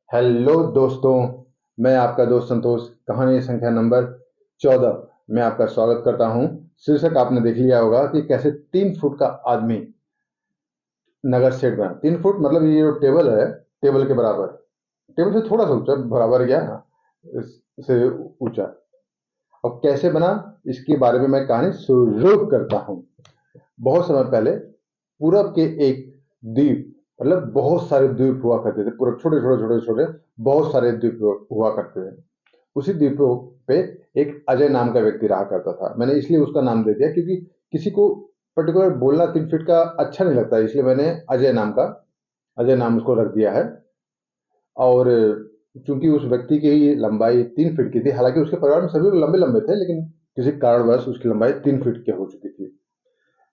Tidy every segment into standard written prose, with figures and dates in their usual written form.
Hello दोस्तों। मैं आपका दोस्त संतोष। कहानी संख्या नंबर 14 में आपका स्वागत करता हूं। शीर्षक आपने देख लिया होगा कि कैसे 3 फुट का आदमी नगर सेठ बना। 3 फुट मतलब ये जो टेबल है, टेबल के बराबर, टेबल से थोड़ा सा ऊंचा, बराबर क्या से ऊंचा। और कैसे बना, इसके बारे में मैं कहानी शुरू करता हूं। बहुत समय पहले पूरब के एक द्वीप, मतलब बहुत सारे द्वीप हुआ करते थे। पूरब छोटे छोटे छोटे छोटे बहुत सारे द्वीप हुआ करते थे। उसी द्वीप पे एक अजय नाम का व्यक्ति रहा करता था। मैंने इसलिए उसका नाम दे दिया क्योंकि किसी को पर्टिकुलर बोलना 3 फीट का अच्छा नहीं लगता, इसलिए मैंने अजय नाम उसको रख दिया है। और चूंकि उस व्यक्ति की लंबाई 3 फीट की थी, हालांकि उसके परिवार में सभी लोग लंबे लंबे थे, लेकिन किसी कारणवश उसकी लंबाई 3 फीट की हो चुकी थी।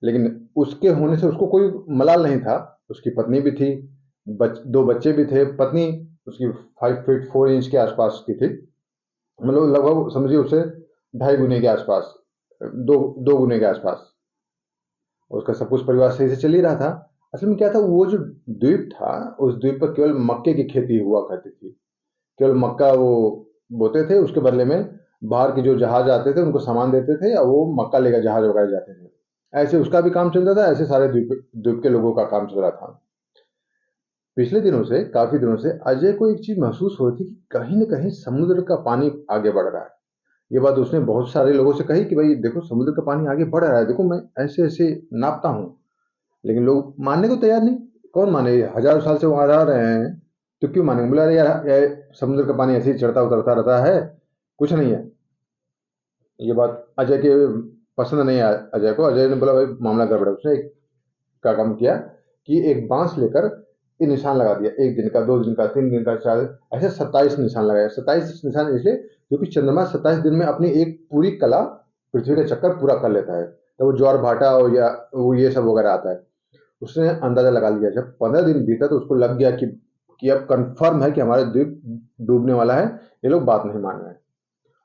लेकिन उसके होने से उसको कोई मलाल नहीं था। उसकी पत्नी भी थी, 2 बच्चे भी थे। पत्नी उसकी 5 फीट 4 इंच के आसपास की थी, मतलब लगभग समझिए उसे 2.5 गुने के आसपास, दो गुने के आसपास। उसका सब कुछ परिवार सही से चल ही रहा था। असल में क्या था, वो जो द्वीप था, उस द्वीप पर केवल मक्के की खेती हुआ करती थी। केवल मक्का वो बोते थे, उसके बदले में बाहर के जो जहाज आते थे उनको सामान देते थे, और वो मक्का लेकर जहाज वगैरह जाते थे। ऐसे उसका भी काम चलता था, ऐसे सारे द्वीप द्वीप के लोगों का काम चल रहा था। पिछले दिनों से, काफी दिनों से अजय को एक चीज महसूस हो रही थी कि कहीं न कहीं समुद्र का पानी आगे बढ़ रहा है। ये बात उसने बहुत सारे लोगों से कही कि भाई देखो, समुद्र का पानी आगे बढ़ रहा है, देखो मैं ऐसे ऐसे नापता हूँ। लेकिन लोग मानने को तैयार नहीं। कौन माने, हजारों साल से वहां रह रहे हैं, तो क्यों मानेंगे। बोला अरे यार, समुद्र का पानी ऐसे ही चढ़ता उतरता रहता है, कुछ नहीं है। ये बात अजय के पसंद नहीं आया। अजय को, अजय ने बोला भाई मामला गड़बड़ है। उसने का काम किया कि एक बांस लेकर ये निशान लगा दिया। 1 दिन का, 2 दिन का, 3 दिन का, 4, ऐसे 27 निशान लगाया। 27 निशान इसलिए क्योंकि चंद्रमा 27 दिन में अपनी एक पूरी कला, पृथ्वी का चक्कर पूरा कर लेता है। तो वो ज्वार भाटा और या वो ये सब वगैरह आता है। उसने अंदाजा लगा लिया। जब 15 दिन बीता तो उसको लग गया कि अब कंफर्म है कि हमारा द्वीप डूबने वाला है। ये लोग बात नहीं मान रहे हैं।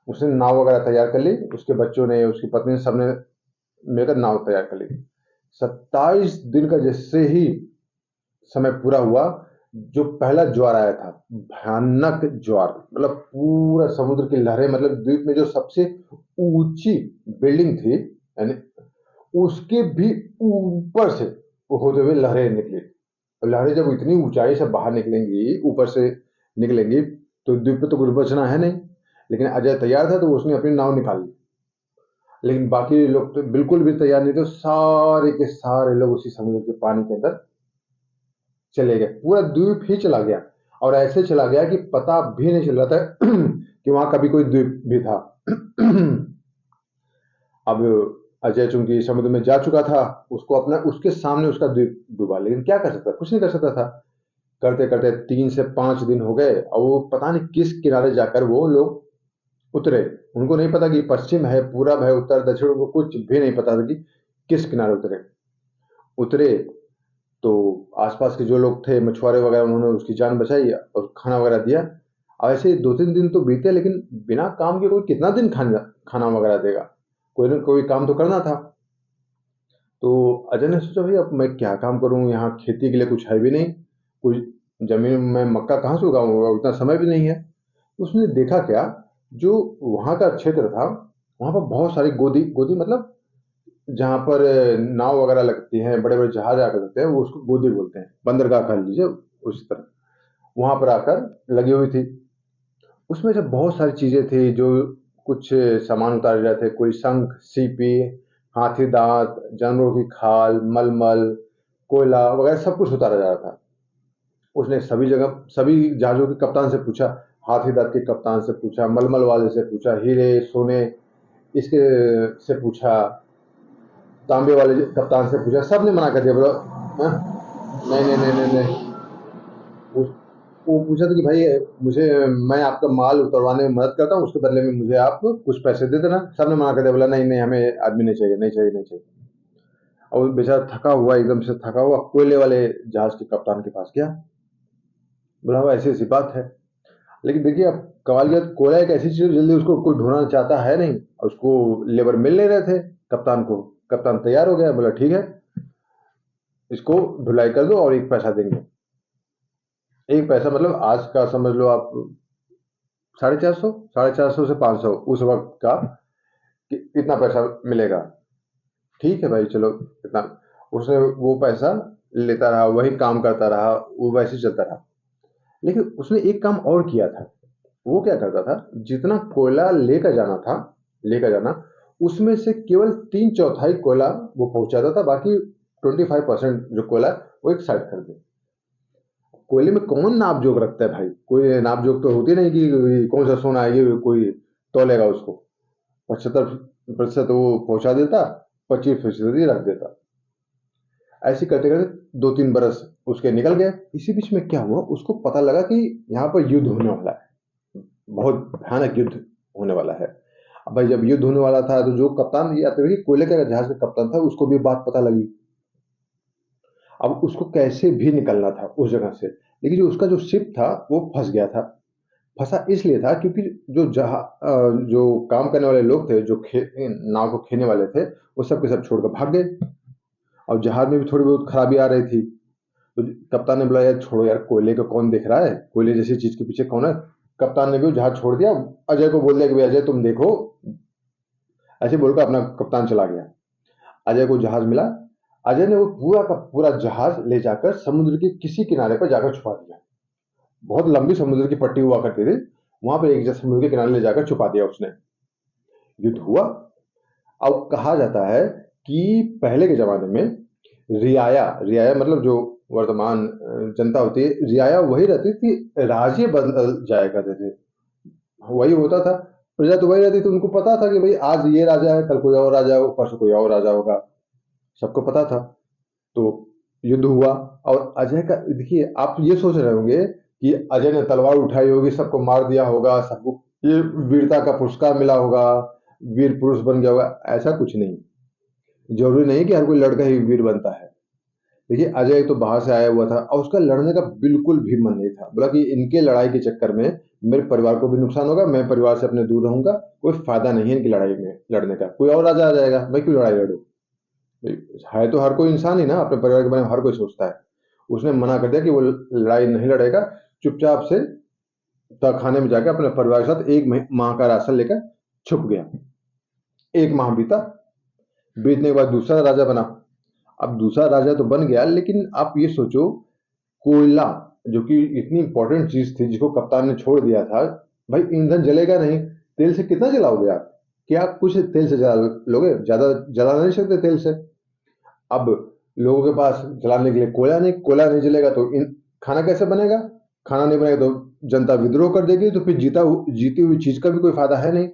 उसने नाव वगैरह तैयार कर ली, उसके बच्चों ने, उसकी पत्नी ने, सबने मिलकर नाव तैयार कर ली। 27 दिन का जैसे ही समय पूरा हुआ, जो पहला ज्वार आया था, भयानक ज्वार, मतलब पूरा समुद्र की लहरें, मतलब द्वीप में जो सबसे ऊंची बिल्डिंग थी, यानी उसके भी ऊपर से वो होते हुए लहरें निकली। और लहरें जब इतनी ऊंचाई से बाहर निकलेंगी, ऊपर से निकलेंगी, तो द्वीप पे तो कुछ बचना है नहीं। लेकिन अजय तैयार था तो उसने अपनी नाव निकाल ली। लेकिन बाकी लोग तो बिल्कुल भी तैयार नहीं थे। सारे के सारे लोग उसी समुद्र के पानी के अंदर चले गए। पूरा द्वीप ही चला गया, और ऐसे चला गया कि पता भी नहीं चल रहा था कि वहां कभी कोई द्वीप भी था। अब अजय चूंकि समुद्र में जा चुका था, उसको अपना, उसके सामने उसका द्वीप डूबा। लेकिन क्या कर सकता, कुछ नहीं कर सकता था। करते करते 3 से 5 दिन हो गए, और वो पता नहीं किस किनारे जाकर वो लोग उतरे। उनको नहीं पता कि पश्चिम है, पूरब है, उत्तर दक्षिण, उनको कुछ भी नहीं पता था कि किस किनारे उतरे। उतरे तो आसपास के जो लोग थे, मछुआरे वगैरह, उन्होंने उसकी जान बचाई और खाना वगैरह दिया। और ऐसे 2-3 दिन तो बीते, लेकिन बिना काम के कोई कितना दिन खाना खाना वगैरह देगा। कोई ना कोई काम तो करना था। तो अजय ने सोचा भाई अब मैं क्या काम करूं, यहाँ खेती के लिए कुछ है भी नहीं, कुछ जमीन में मक्का कहाँ से उगाऊंगा, उतना समय भी नहीं है। उसने देखा क्या, जो वहां का क्षेत्र था, वहां पर बहुत सारी गोदी, गोदी मतलब जहाँ पर नाव वगैरह लगती हैं, बड़े बड़े जहाज आकर लगते हैं, वो उसको गोदी बोलते हैं, बंदरगाह कह लीजिए उस तरह। वहां पर आकर लगी हुई थी। उसमें जब बहुत सारी चीजें थी, जो कुछ सामान उतारे रहे थे, कोई शंख, सीपी, हाथी दांत, जानवरों की खाल, मलमल, कोयला वगैरह सब कुछ उतारा जा रहा था। उसने सभी जगह सभी जहाजों के कप्तान से पूछा। हाथी दांत के कप्तान से पूछा, मलमल वाले से पूछा, हीरे सोने इसके से पूछा, तांबे वाले कप्तान से पूछा, सबने मना कर दिया। बोला "हाँ, नहीं नहीं नहीं नहीं नहीं।" उस- वो पूछा था कि भाई मुझे, मैं आपका माल उतरवाने में मदद करता हूँ, उसके बदले में मुझे आप कुछ पैसे दे देना। सबने मना कर दिया, बोला नहीं नहीं, हमें आदमी नहीं चाहिए, नहीं चाहिए, नहीं चाहिए। और वो बेचारा थका हुआ, एकदम से थका हुआ, कोयले वाले जहाज के कप्तान के पास गया। बोला हुआ ऐसी ऐसी बात है। लेकिन देखिए, अब कवालियत, कोयला एक ऐसी चीज, जल्दी उसको कोई ढूंढना चाहता है नहीं, और उसको लेबर मिल नहीं रहे थे कप्तान को। कप्तान तैयार हो गया, बोला ठीक है, इसको ढुलाई कर दो और एक पैसा देंगे। एक पैसा मतलब आज का समझ लो आप 450, 450 से 500 उस वक्त का, कि इतना पैसा मिलेगा। ठीक है भाई, चलो इतना। उसने वो पैसा लेता रहा, वही काम करता रहा, वो वैसे ही चलता रहा। लेकिन उसने एक काम और किया था। वो क्या करता था, जितना कोयला लेकर जाना, उसमें से केवल 3/4 कोयला वो पहुंचाता था, बाकी 25% जो कोयला वो एक साइड कर दे। कोयले में कौन नाप जोक रखता है भाई, कोई नाप जोक तो होती नहीं कि कौन सा सोना है ये कोई तोलेगा उसको। 75% वो पहुंचा देता, 25% ही रख देता। ऐसे करते करते 2-3 बरस उसके निकल गए। इसी बीच में क्या हुआ, उसको पता लगा कि यहाँ पर युद्ध होने वाला है, बहुत भयानक युद्ध होने वाला है। अब भाई जब युद्ध होने वाला था तो जो कप्तान, या तो कोयले का जहाज का कप्तान था, उसको भी बात पता लगी। अब उसको कैसे भी निकलना था उस जगह से। लेकिन जो उसका जो शिप था वो फंस गया था। फंसा इसलिए था क्योंकि जो काम करने वाले लोग थे, जो नाव को खेने वाले थे, वो सब के सब छोड़कर भाग गए। और जहाज में भी थोड़ी बहुत खराबी आ रही थी। तो कप्तान ने बोला, यार छोड़ो यार, कोयले को कौन देख रहा है, कोयले जैसी चीज के पीछे कौन है। कप्तान ने भी जहाज छोड़ दिया। अजय को बोल दिया कि भाई अजय तुम देखो। ऐसे बोलकर अपना कप्तान चला गया। अजय को जहाज मिला। अजय ने वो पूरा का पूरा जहाज ले जाकर समुद्र के किसी किनारे पर जाकर छुपा दिया। बहुत लंबी समुद्र की पट्टी हुआ करती थी, वहां पर एक जगह समुद्र के किनारे ले जाकर छुपा दिया उसने। युद्ध हुआ। अब कहा जाता है कि पहले के जमाने में रियाया रियाया मतलब जो वर्तमान जनता होती है, रियाया वही रहती थी, राजे बदल जाया करते थे। वही होता था, प्रजा तो वही रहती थी। उनको पता था कि भाई आज ये राजा है, कल कोई और राजा होगा, परसों कोई और राजा होगा, सबको पता था। तो युद्ध हुआ। और अजय का देखिए, आप ये सोच रहे होंगे कि अजय ने तलवार उठाई होगी, सबको मार दिया होगा, सबको ये वीरता का पुरस्कार मिला होगा, वीर पुरुष बन गया होगा। ऐसा कुछ नहीं। जरूरी नहीं कि हर कोई लड़का ही वीर बनता है। देखिए, अजय तो बाहर से आया हुआ था और उसका लड़ने का बिल्कुल भी मन नहीं था। बोला कि इनके लड़ाई के चक्कर में मेरे परिवार को भी नुकसान होगा, मैं परिवार से अपने दूर रहूंगा, कोई फायदा नहीं है इनकी लड़ाई में लड़ने का, कोई और राजा आ जाएगा, मैं क्यों लड़ाई लड़ू। है तो हर कोई इंसान ही ना, अपने परिवार के बारे में हर कोई सोचता है। उसने मना कर दिया कि वो लड़ाई नहीं लड़ेगा। चुपचाप से तहखाने में जाकर अपने परिवार के साथ एक माह का राशन लेकर छुप गया। एक माह बीता। बीतने के बाद दूसरा राजा बना। अब दूसरा राजा तो बन गया, लेकिन आप ये सोचो, कोयला जो कि इतनी इंपॉर्टेंट चीज थी, जिसको कप्तान ने छोड़ दिया था। भाई ईंधन जलेगा नहीं, तेल से कितना जलाओगे आप। क्या आप कुछ तेल से जला लोगे, ज्यादा जला नहीं सकते तेल से। अब लोगों के पास जलाने के लिए कोयला नहीं, कोयला नहीं जलेगा तो खाना कैसे बनेगा। खाना नहीं बनेगा तो जनता विद्रोह कर देगी, तो फिर जीती हुई चीज का भी कोई फायदा है नहीं।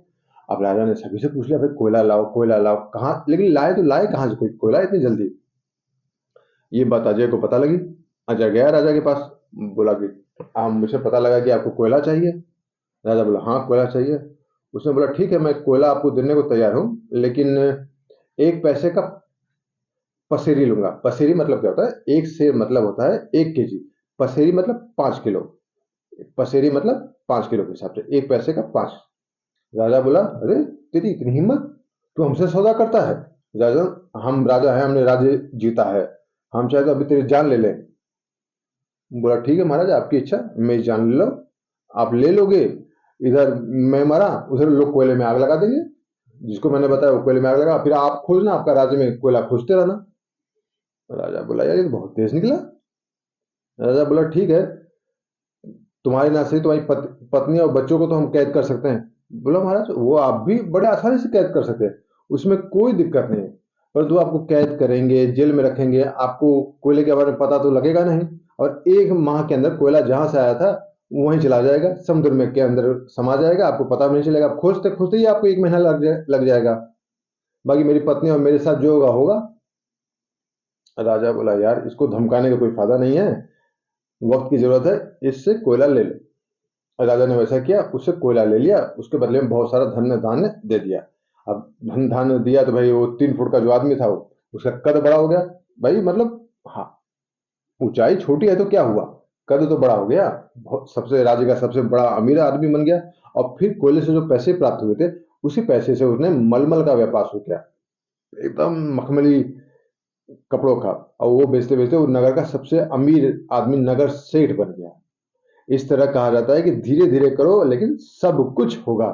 अब राजा ने सभी से पूछ लिया, भाई कोयला लाओ, कोयला लाओ, कहाँ, लेकिन लाए तो लाए कहाँ से कोई कोयला इतनी जल्दी। ये बात अजय को पता लगी। अजय गया राजा के पास, बोला कि मुझे पता लगा कि आपको कोयला चाहिए। राजा बोला, हाँ कोयला चाहिए। उसने बोला, ठीक है, मैं कोयला आपको देने को तैयार हूँ, लेकिन 1 पैसे का पसेरी लूंगा। पसेरी मतलब क्या होता है, एक से मतलब होता है 1 केजी। पसेरी मतलब 5 किलो। पसेरी मतलब 5 किलो के हिसाब से 1 पैसे का 5। राजा बोला, अरे तेरी इतनी हिम्मत, तू हमसे सौदा करता है। राजा, हम राजा हैं, हमने राज्य जीता है, हम चाहे तो अभी तेरी जान ले लें। बोला, ठीक है महाराज, आपकी इच्छा, मेरी जान ले लो। आप ले लोगे, इधर मैं मरा, उधर लोग कोयले में आग लगा देंगे। जिसको मैंने बताया वो कोयले में आग लगा, फिर आप खोजना, आपका राज्य में कोयला खोजते रहना। राजा बोला, यार ये तो बहुत तेज निकला। राजा बोला, ठीक है, तुम्हारी ना सही, तुम्हारी पत्नी और बच्चों को तो हम कैद कर सकते हैं। बोला, महाराज वो आप भी बड़े आसानी से कैद कर सकते हैं, उसमें कोई दिक्कत नहीं है। परंतु आपको कैद करेंगे, जेल में रखेंगे, आपको कोयले के बारे में पता तो लगेगा नहीं। और 1 माह के अंदर कोयला जहां से आया था वहीं चला जाएगा, समुद्र में के अंदर समा जाएगा, आपको पता भी नहीं चलेगा। आप खोजते खोजते ही आपको 1 महीना लग जाएगा। बाकी मेरी पत्नी और मेरे साथ जो होगा होगा। राजा बोला, यार इसको धमकाने का कोई फायदा नहीं है, वक्त की जरूरत है, इससे कोयला ले लो। राजा ने वैसा किया, उससे कोयला ले लिया, उसके बदले में बहुत सारा धन धान्य दे दिया। अब धन धान्य दिया तो भाई वो 3 फुट का जो आदमी था, वो उसका कद बड़ा हो गया। भाई मतलब, हाँ, ऊंचाई छोटी है तो क्या हुआ, कद तो बड़ा हो गया। सबसे राज्य का सबसे बड़ा अमीर आदमी बन गया। और फिर कोयले से जो पैसे प्राप्त हुए थे, उसी पैसे से उसने मलमल का व्यापार शुरू किया, एकदम मखमली कपड़ों का। और वो बेचते बेचते वो नगर का सबसे अमीर आदमी, नगर सेठ बन गया। इस तरह कहा जाता है कि धीरे धीरे करो लेकिन सब कुछ होगा।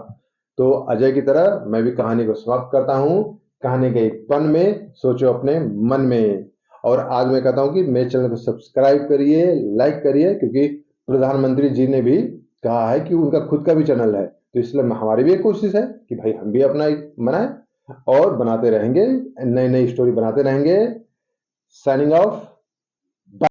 तो अजय की तरह मैं भी कहानी को समाप्त करता हूँ। कहानी के एक पन में सोचो अपने मन में। और आज मैं कहता हूँ कि मेरे चैनल को सब्सक्राइब करिए, लाइक करिए, क्योंकि प्रधानमंत्री जी ने भी कहा है कि उनका खुद का भी चैनल है। तो इसलिए हमारी भी एक कोशिश है कि भाई हम भी अपना एक बनाएं और बनाते रहेंगे, नई नई स्टोरी बनाते रहेंगे। Signing off.